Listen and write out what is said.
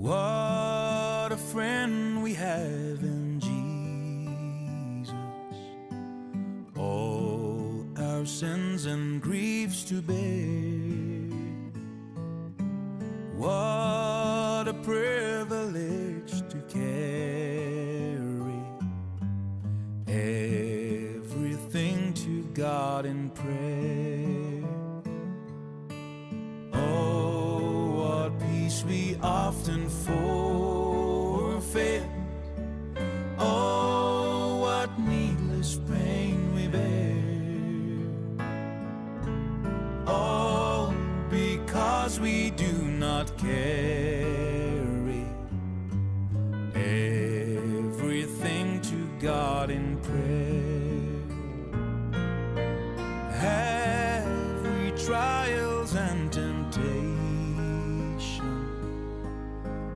What a friend we have in Jesus, all our sins and griefs to bear. What a privilege to carry everything to God in prayer. Oh, what peace we often forfeit. Oh, what needless pain we bear. All because we do not care.